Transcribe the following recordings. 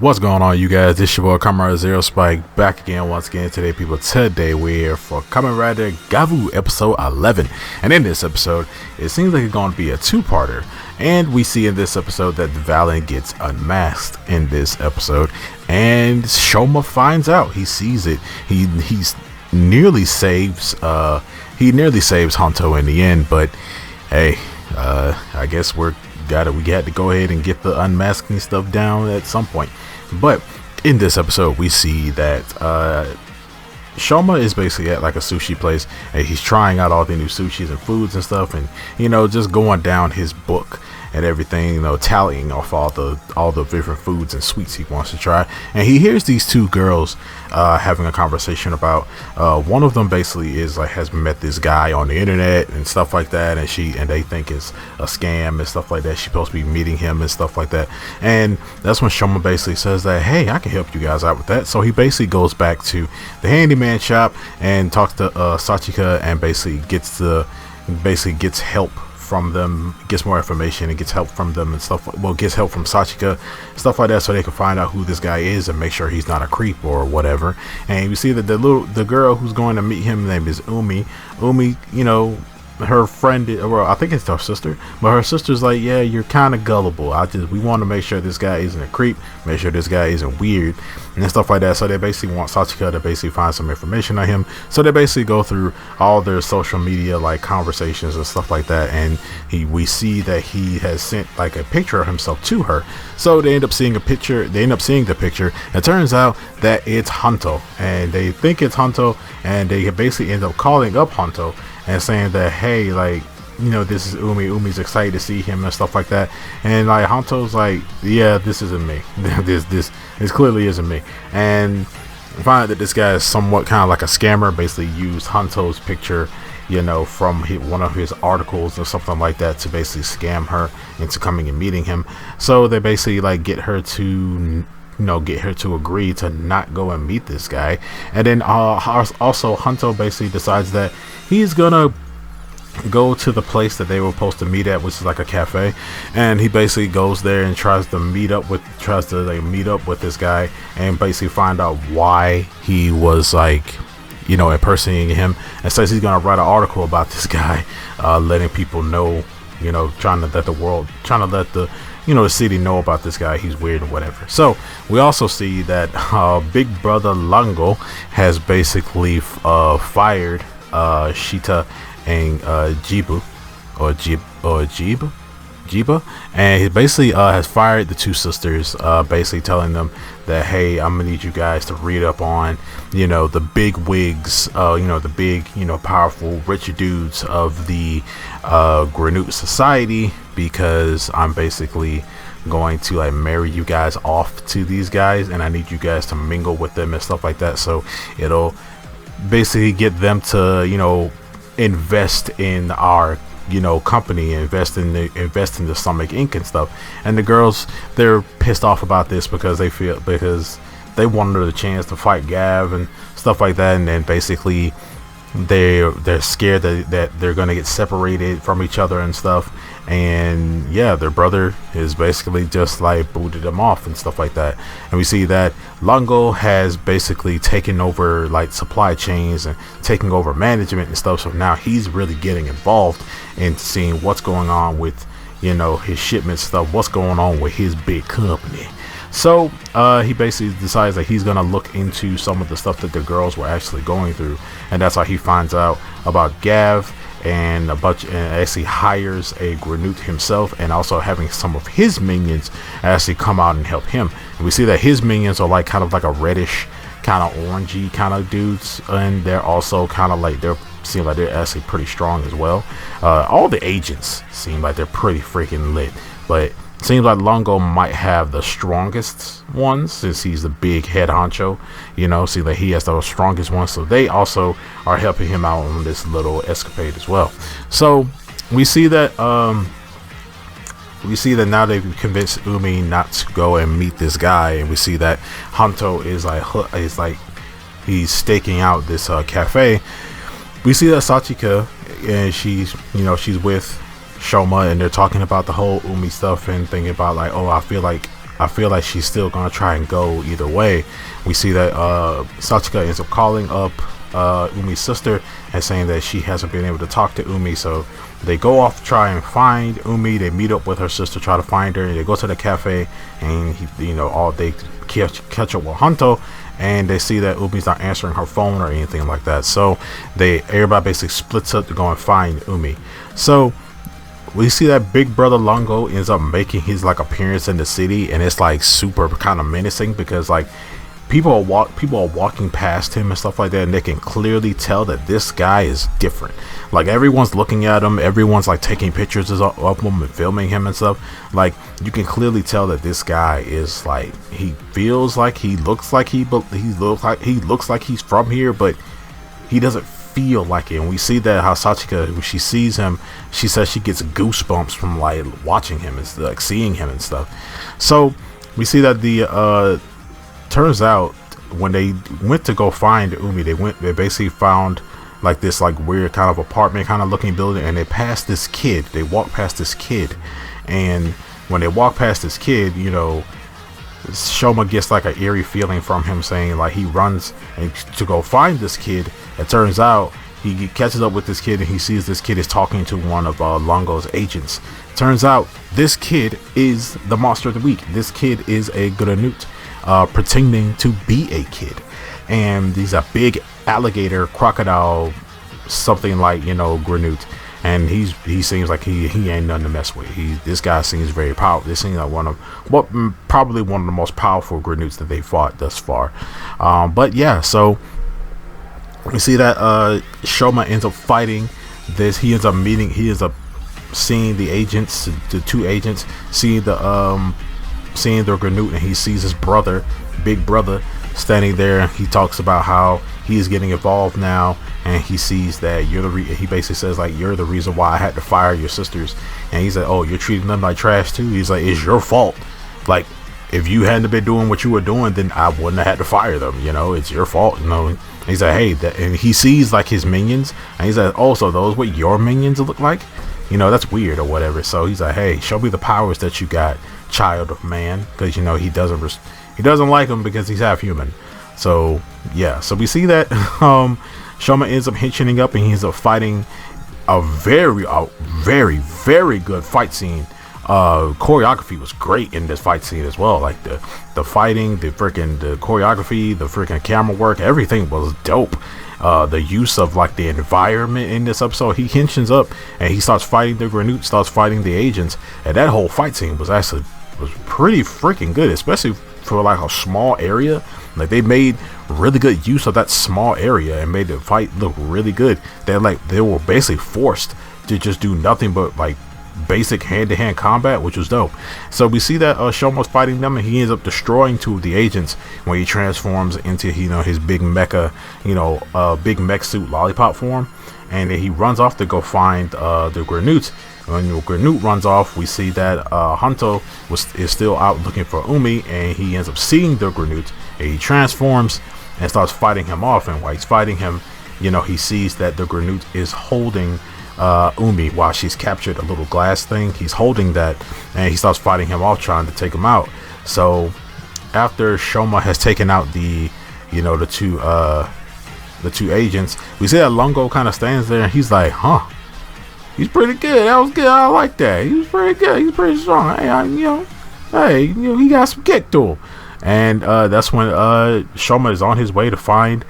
What's going on, you guys? This your boy Kamen Zero Spike back again once again today, people. Today we're here for Kamen Rider GAVV episode 11, and in this episode it seems like it's going to be a two-parter, and we see in this episode that the Valiant gets unmasked in this episode, and Shoma finds out. He sees it. He nearly saves Honto in the end, but hey, I guess we had to go ahead and get the unmasking stuff down at some point. But in this episode we see that Shoma is basically at like a sushi place, and he's trying out all the new sushis and foods and stuff, and just going down his book and everything, tallying off all the different foods and sweets he wants to try. And he hears these two girls having a conversation about one of them basically has met this guy on the internet and stuff like that, and they think it's a scam and stuff like that. She's supposed to be meeting him and stuff like that, and that's when Shoma basically says that, hey, I can help you guys out with that. So he basically goes back to the handyman shop and talks to Sachika, and basically gets help from them, gets more information and gets help from them and stuff. Well, gets help from Sachika, stuff like that, so they can find out who this guy is and make sure he's not a creep or whatever. And you see that the girl who's going to meet him, name is Umi, her friend, well, I think it's her sister, but her sister's like, yeah, you're kind of gullible. We want to make sure this guy isn't a creep, make sure this guy isn't weird and stuff like that. So they basically want Sachika to basically find some information on him. So they basically go through all their social media like conversations and stuff like that, and we see that he has sent like a picture of himself to her. So they end up seeing the picture. It turns out that it's Honto, and they think it's Honto, and they basically end up calling up Honto and saying that, hey, like, this is Umi's excited to see him and stuff like that. And like Honto's like, yeah, this isn't me. this clearly isn't me. And find out that this guy is somewhat kind of like a scammer, basically used Honto's picture, from one of his articles or something like that to basically scam her into coming and meeting him. So they basically like get her to agree to not go and meet this guy. And then also Honto basically decides that he's gonna go to the place that they were supposed to meet at, which is like a cafe, and he basically goes there and tries to meet up with this guy and basically find out why he was like impersonating him, and says he's gonna write an article about this guy, letting people know, trying to let the city know about this guy. He's weird or whatever. So we also see that Big Brother Lango has basically fired Shita and Jiba, and he basically has fired the two sisters, basically telling them that, hey, I'm gonna need you guys to read up on the big wigs, the big powerful rich dudes of the Granute Society, because I'm basically going to like marry you guys off to these guys, and I need you guys to mingle with them and stuff like that. So it'll basically get them to invest in our company, invest in the Stomach Inc. and stuff. And the girls, they're pissed off about this because they wanted a chance to fight Gav and stuff like that, and then basically they're scared that they're gonna get separated from each other and stuff. And yeah, their brother is basically just like booted them off and stuff like that. And we see that Lango has basically taken over like supply chains and taking over management and stuff. So now he's really getting involved in seeing what's going on with his shipment stuff, what's going on with his big company. So he basically decides that he's gonna look into some of the stuff that the girls were actually going through, and that's how he finds out about Gav and actually hires a Granute himself, and also having some of his minions actually come out and help him. And we see that his minions are like kind of like a reddish, kind of orangey kind of dudes, and they're also kind of like seem like they're actually pretty strong as well. All the agents seem like they're pretty freaking lit, but seems like Lango might have the strongest ones, since he's the big head honcho. See that he has the strongest ones, so they also are helping him out on this little escapade as well. So we see that now they've convinced Umi not to go and meet this guy, and we see that Honto is like he's staking out this cafe. We see that Sachika, and she's with Shoma, and they're talking about the whole Umi stuff and thinking about like, oh, I feel like I feel like she's still gonna try and go either way. We see that Sachika ends up calling up Umi's sister and saying that she hasn't been able to talk to Umi, so they go off to try and find Umi. They meet up with her sister, try to find her, and they go to the cafe, and they catch up with Hanto, and they see that Umi's not answering her phone or anything like that. So everybody basically splits up to go and find Umi. So we see that Big Brother Longo ends up making his like appearance in the city, and it's like super kind of menacing because like people are walking past him and stuff like that, and they can clearly tell that this guy is different. Like everyone's looking at him, everyone's like taking pictures of him and filming him and stuff. Like you can clearly tell that this guy is like, he feels like he looks like he looks like he's from here, but he doesn't feel like it. And we see that how Sachika, when she sees him, she says she gets goosebumps from like watching him and like seeing him and stuff. So we see that the turns out when they went to go find Umi, they basically found like this like weird kind of apartment kind of looking building, and they walked past this kid, and when they walk past this kid, you know, Shoma gets like an eerie feeling from him, saying like he runs and to go find this kid. It turns out he catches up with this kid, and he sees this kid is talking to one of Longo's agents. Turns out this kid is the monster of the week. This kid is a Granute, pretending to be a kid, and he's a big alligator crocodile, something like, you know, Granute, and he seems like he ain't nothing to mess with. This guy seems very powerful. This seems like probably one of the most powerful Granutes that they fought thus far. But yeah, so we see that Shoma ends up fighting this. He ends up seeing the agents, the two agents, seeing the Granute, and he sees his brother, Big Brother, standing there. He talks about how he is getting involved now, and he sees that he basically says like, you're the reason why I had to fire your sisters. And he's like, oh, you're treating them like trash too? He's like, it's your fault. Like, if you hadn't been doing what you were doing, then I wouldn't have had to fire them, you know, it's your fault, you know. And he's like, hey, and he sees like his minions, and he's like, oh, so those what your minions look like? You know, that's weird or whatever. So he's like, hey, show me the powers that you got, child of man, because, you know, he doesn't like him because he's half human. So yeah, so we see that Shoma ends up hitching up, and he ends up fighting a very very good fight scene. Choreography was great in this fight scene as well. Like the fighting, the choreography, the freaking camera work, everything was dope. The use of like the environment in this episode, he hinges up and he starts fighting the Granute, starts fighting the agents, and that whole fight scene was pretty freaking good, especially for like a small area. Like they made really good use of that small area and made the fight look really good. They were basically forced to just do nothing but like basic hand-to-hand combat, which was dope. So we see that Shoma's fighting them, and he ends up destroying two of the agents when he transforms into, you know, his big mecha, you know, big mech suit lollipop form, and then he runs off to go find the Granute. When the Granute runs off, we see that Hanto is still out looking for Umi, and he ends up seeing the Granute, and he transforms and starts fighting him off. And while he's fighting him, you know, he sees that the Granute is holding Umi while she's captured a little glass thing. He's holding that, and he starts fighting him off, trying to take him out. So after Shoma has taken out the two agents, we see that Longo kind of stands there, and he's like, huh, he's pretty good. That was good. I like that. He was pretty good. He's pretty strong. Hey, he got some kick to him. And that's when Shoma is on his way to find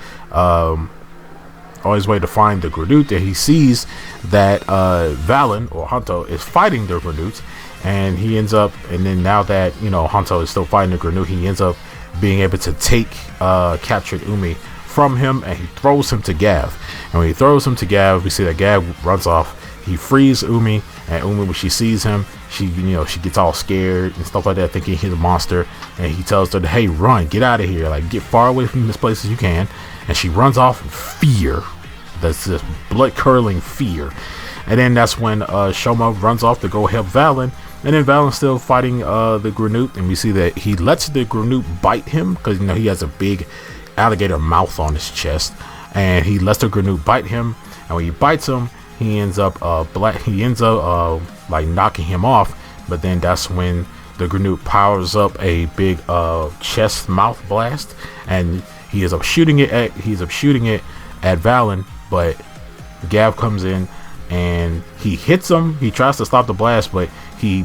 the Granute, and he sees that Valen or Hanto is fighting the Granute, and he ends up, and then now that, you know, Hanto is still fighting the Granute, he ends up being able to take captured Umi from him, and he throws him to Gav. And when he throws him to Gav, we see that Gav runs off. He frees Umi, and Umi, when she sees him, she gets all scared and stuff like that, thinking he's a monster. And he tells her, hey, run, get out of here, like get far away from this place as you can. And she runs off in fear. That's just blood curdling fear. And then that's when Shoma runs off to go help Valen. And then Valen's still fighting the Granute, and we see that he lets the Granute bite him because, you know, he has a big alligator mouth on his chest, and he lets the Granute bite him. And when he bites him, he ends up like knocking him off. But then that's when the Grenade powers up a big chest mouth blast, and he is up shooting it at Valen, but Gav comes in and he hits him. He tries to stop the blast, but he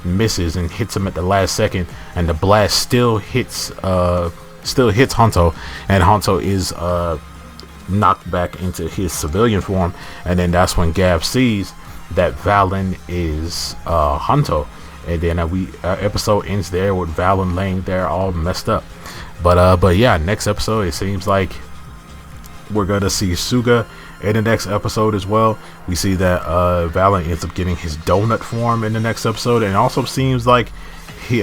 misses and hits him at the last second, and the blast still hits Honto, and Honto is knocked back into his civilian form. And then that's when Gav sees that Valen is Honto, and then our episode ends there with Valen laying there all messed up. But yeah, next episode it seems like we're gonna see Suga in the next episode as well. We see that Valen ends up getting his donut form in the next episode, and also seems like he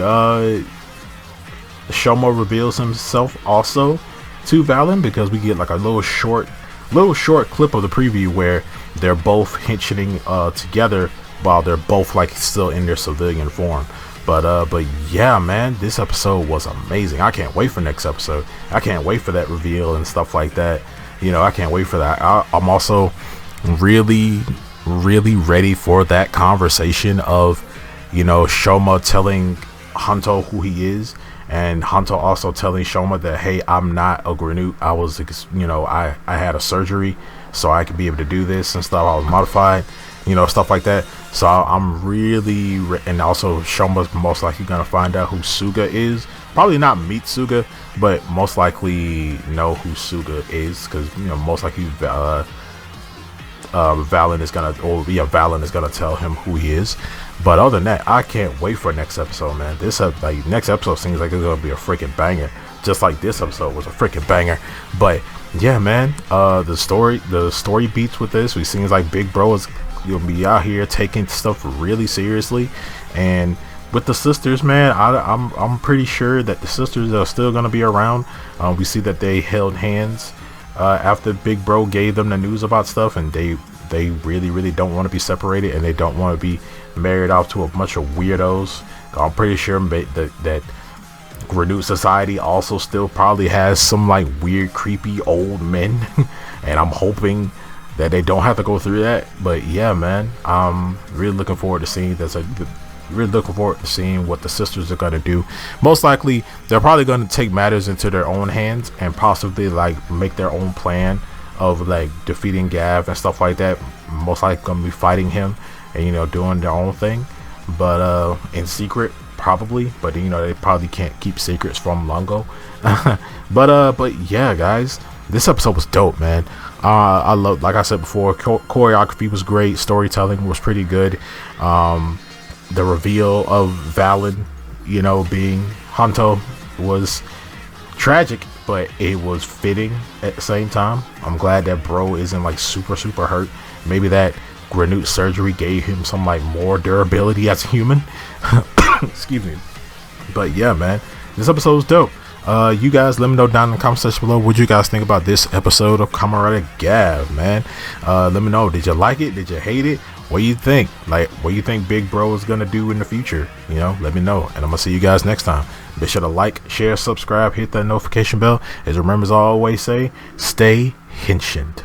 Shoma reveals himself also to Valen, because we get like a little short clip of the preview where they're both henching together while they're both like still in their civilian form. But yeah, man, this episode was amazing. I can't wait for next episode. I can't wait for that reveal and stuff like that. You know, I can't wait for that. I'm also really ready for that conversation of, you know, Shoma telling Honto who he is, and Honto also telling Shoma that, hey, I'm not a Grenade. I was, you know, I had a surgery so I could be able to do this and stuff. I was modified, you know, stuff like that. So I'm really, and also Shoma's most likely gonna find out who Suga is. Probably not meet Suga, but most likely know who Suga is, because, you know, most likely Valen is gonna tell him who he is. But other than that, I can't wait for next episode, man. This next episode seems like it's gonna be a freaking banger, just like this episode was a freaking banger. But yeah, man, the story beats with this. We seems like Big Bro is gonna be out here taking stuff really seriously, and with the sisters, man, I'm pretty sure that the sisters are still gonna be around. We see that they held hands after Big Bro gave them the news about stuff, and they really don't want to be separated, and they don't want to be married off to a bunch of weirdos. I'm pretty sure that Grenade Society also still probably has some like weird, creepy old men, and I'm hoping that they don't have to go through that. But yeah, man, I'm really looking forward to seeing this. Really looking forward to seeing what the sisters are going to do. Most likely they're probably going to take matters into their own hands and possibly like make their own plan of like defeating Gav and stuff like that. Most likely going to be fighting him and, you know, doing their own thing, but in secret probably. But you know, they probably can't keep secrets from Lungo. but yeah, guys, this episode was dope, man. I love, like I said before, choreography was great, storytelling was pretty good. The reveal of Valen, you know, being Honto was tragic, but it was fitting at the same time. I'm glad that Bro isn't like super hurt. Maybe that Grenade surgery gave him some like more durability as a human. Excuse me. But yeah, man, this episode was dope. You guys let me know down in the comment section below what you guys think about this episode of Kamen Rider GAVV, man. Let me know, did you like it, did you hate it? What do you think? Like, what do you think Big Bro is gonna do in the future? You know, let me know, and I'm gonna see you guys next time. Be sure to like, share, subscribe, hit that notification bell. As remember, as I always say, stay henchioned.